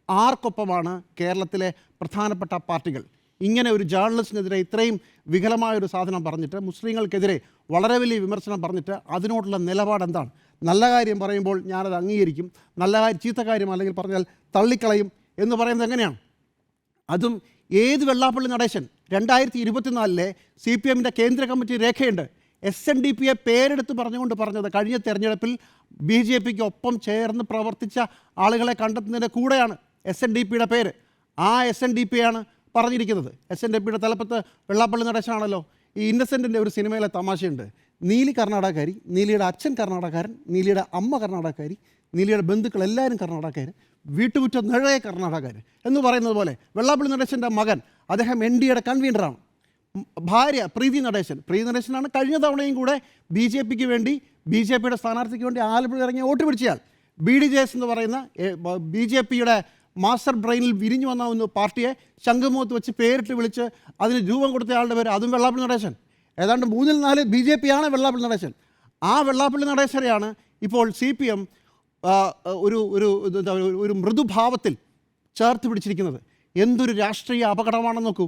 ആർക്കൊപ്പമാണ് കേരളത്തിലെ പ്രധാനപ്പെട്ട പാർട്ടികൾ? ഇങ്ങനെ ഒരു ജേർണലിസ്റ്റിനെതിരെ ഇത്രയും വികലമായൊരു സാധനം പറഞ്ഞിട്ട്, മുസ്ലിങ്ങൾക്കെതിരെ വളരെ വലിയ വിമർശനം പറഞ്ഞിട്ട് അതിനോടുള്ള നിലപാട് എന്താണ്? നല്ല കാര്യം പറയുമ്പോൾ ഞാനത് അംഗീകരിക്കും, നല്ല കാര്യം ചീത്ത കാര്യം അല്ലെങ്കിൽ പറഞ്ഞാൽ തള്ളിക്കളയും എന്ന് പറയുന്നത് എങ്ങനെയാണ്? അതും ഏത് വെള്ളാപ്പള്ളി നടേശൻ 2024 CPM-ൻ്റെ കേന്ദ്ര കമ്മിറ്റി രേഖയുണ്ട്. SNDP-യെ പേരെടുത്ത് പറഞ്ഞത് കഴിഞ്ഞ തെരഞ്ഞെടുപ്പിൽ BJP-ക്ക് ഒപ്പം ചേർന്ന് പ്രവർത്തിച്ച ആളുകളെ കണ്ടെത്തുന്നതിൻ്റെ കൂടെയാണ് SNDP-യുടെ പേര്. ആ SNDP-യാണ് പറഞ്ഞിരിക്കുന്നത്. SNDP-യുടെ തലപ്പത്ത് വെള്ളാപ്പള്ളി നടേശനാണല്ലോ. ഈ ഇന്നസെൻറ്റിൻ്റെ ഒരു സിനിമയിലെ തമാശയുണ്ട്. നീലി കർണാടകക്കാരി, നീലിയുടെ അച്ഛൻ കർണാടകക്കാരൻ, നീലിയുടെ അമ്മ കർണാടകക്കാരി, നീലിയുടെ ബന്ധുക്കൾ എല്ലാവരും കർണാടകക്കാർ, വീട്ടുമുറ്റ നിഴയെ കർണാടകക്കാർ എന്ന് പറയുന്നത് പോലെ വെള്ളാപ്പള്ളി നടേശൻ്റെ മകൻ, അദ്ദേഹം NDA-യുടെ കൺവീനറാണ്. ഭാര്യ പ്രീതി നടേശനാണ് കഴിഞ്ഞ തവണയും കൂടെ BJP-ക്ക് വേണ്ടി, BJP-യുടെ സ്ഥാനാർത്ഥിക്ക് വേണ്ടി ആലപ്പുഴ ഇറങ്ങി വോട്ട് പിടിച്ചയാൾ. BDJS എന്ന് പറയുന്ന BJP-യുടെ മാസ്റ്റർ ബ്രെയിനിൽ വിരിഞ്ഞു വന്ന ഒന്ന് പാർട്ടിയെ ശംഖുമുഖത്ത് വെച്ച് പേരിട്ട് വിളിച്ച് അതിന് രൂപം കൊടുത്ത ആളുടെ പേര് അതും വെള്ളാപ്പള്ളി നടേശൻ. ഏതാണ്ട് 3-4 BJP-യാണ് വെള്ളാപ്പള്ളി നടേശൻ. ആ വെള്ളാപ്പള്ളി നടേശനെയാണ് ഇപ്പോൾ CPM ഒരു മൃദുഭാവത്തിൽ ചേർത്ത് പിടിച്ചിരിക്കുന്നത്. എന്തൊരു രാഷ്ട്രീയ അപകടമാണെന്ന് നോക്കൂ.